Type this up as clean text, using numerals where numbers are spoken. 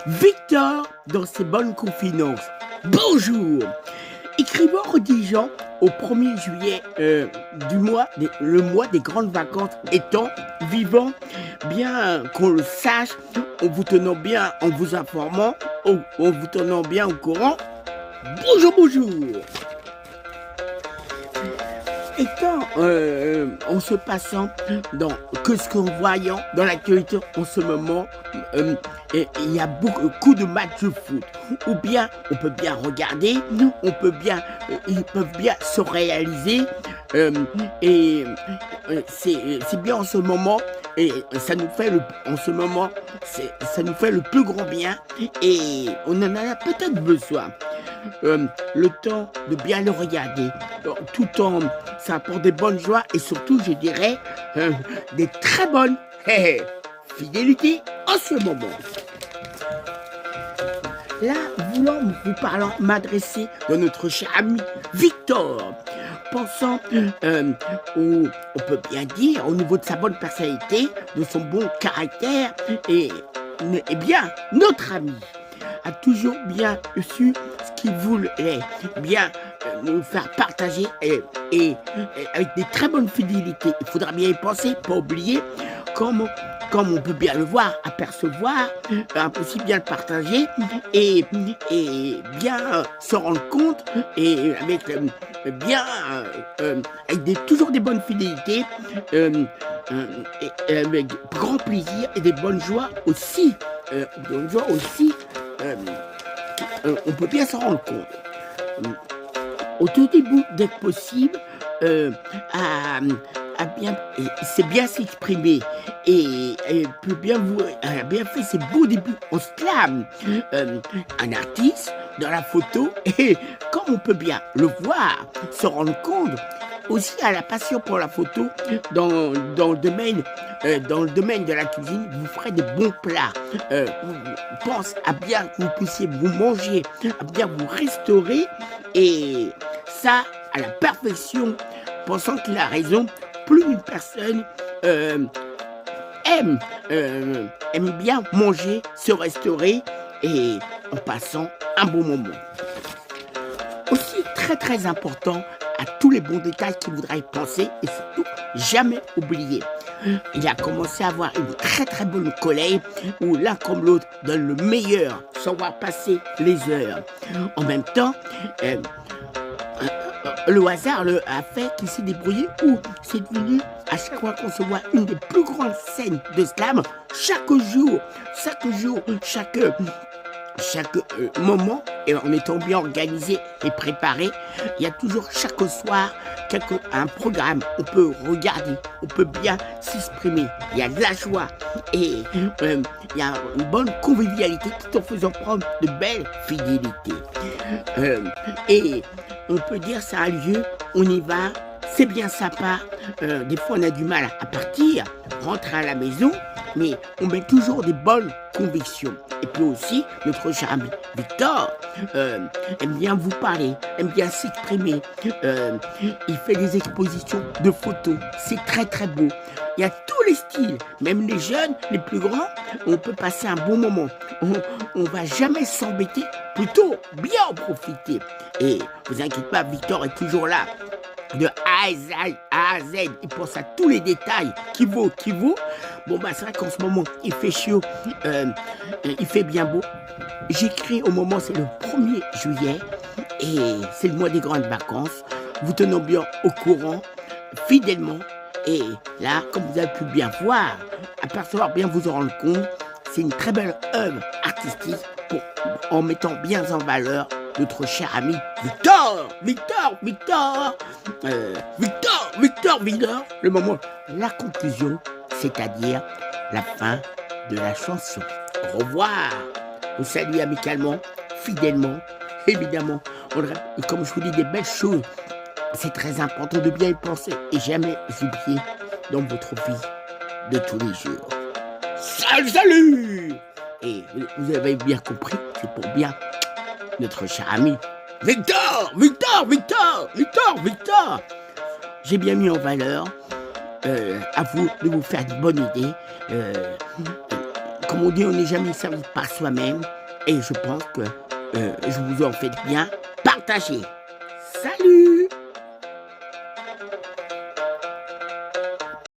Victor, dans ses bonnes confidences. Bonjour. Écrivant rédigeant au 1er juillet le mois des grandes vacances étant vivant, bien qu'on le sache, en vous tenant bien, en vous informant, en vous tenant bien au courant. Bonjour, bonjour. Étant en se passant dans que ce qu'on voyant dans l'actualité en ce moment, il y a beaucoup de matchs de foot. Ou bien on peut bien regarder, on peut bien, ils peuvent bien se réaliser. C'est bien en ce moment et ça nous fait ça nous fait le plus grand bien et on en a peut-être besoin. Le temps de bien le regarder, tout en ça apporte des bonnes joies et surtout je dirais des très bonnes fidélités en ce moment. Là, voulant vous parlant m'adresser de notre cher ami Victor, pensant on peut bien dire au niveau de sa bonne personnalité, de son bon caractère et bien notre ami a toujours bien su ce qu'il voulait bien nous faire partager et avec des très bonnes fidélités. Il faudra bien y penser, pas oublier, comme on peut bien le voir, apercevoir, aussi bien le partager et bien se rendre compte et avec toujours des bonnes fidélités et avec grand plaisir et des bonnes joies aussi. On peut bien s'en rendre compte. Au tout début, dès que possible, c'est bien s'exprimer et peut bien bien fait ses beaux débuts en slam. Un artiste dans la photo et comme on peut bien le voir, se rendre compte aussi à la passion pour la photo dans le domaine de la cuisine, vous ferez des bons plats. Pense à bien que vous puissiez vous manger, à bien vous restaurer et ça à la perfection, pensant qu'il a raison. Plus une personne aime bien manger, se restaurer et en passant un bon moment. Aussi très très important à tous les bons détails qu'il voudra y penser et surtout jamais oublier. Il a commencé à avoir une très très bonne collègue où l'un comme l'autre donne le meilleur sans voir passer les heures. En même temps, le hasard a fait qu'il s'est débrouillé où c'est devenu à chaque fois qu'on se voit une des plus grandes scènes de slam chaque moment et en étant bien organisé et préparé, il y a toujours chaque soir un programme, on peut regarder, on peut bien s'exprimer, il y a de la joie et il y a une bonne convivialité tout en faisant preuve de belle fidélité. Et on peut dire ça a lieu, on y va, c'est bien sympa, des fois on a du mal à partir, rentrer à la maison, mais on met toujours des bonnes convictions. Et puis aussi, notre cher ami Victor aime bien vous parler, aime bien s'exprimer. Il fait des expositions de photos, c'est très très beau. Il y a tous les styles, même les jeunes, les plus grands, on peut passer un bon moment. On va jamais s'embêter, plutôt bien en profiter. Et vous inquiétez pas, Victor est toujours là. De A à Z, il pense à tous les détails, qui vaut. Bon bah c'est vrai qu'en ce moment il fait chaud, il fait bien beau. J'écris au moment, c'est le 1er juillet et c'est le mois des grandes vacances. Vous tenons bien au courant, fidèlement. Et là, comme vous avez pu bien voir, apercevoir bien vous en rendre compte, c'est une très belle œuvre artistique en mettant bien en valeur notre cher ami Victor. Le moment, la conclusion, c'est-à-dire la fin de la chanson. Au revoir. On salue amicalement, fidèlement, évidemment. Et comme je vous dis, des belles choses. C'est très important de bien y penser et jamais oublier dans votre vie de tous les jours. Salut. Et vous avez bien compris, c'est pour bien notre cher ami Victor. J'ai bien mis en valeur, à vous de vous faire de bonnes idées. comme on dit, on n'est jamais servi par soi-même. Et je pense que je vous en fais bien. Partagez. Salut!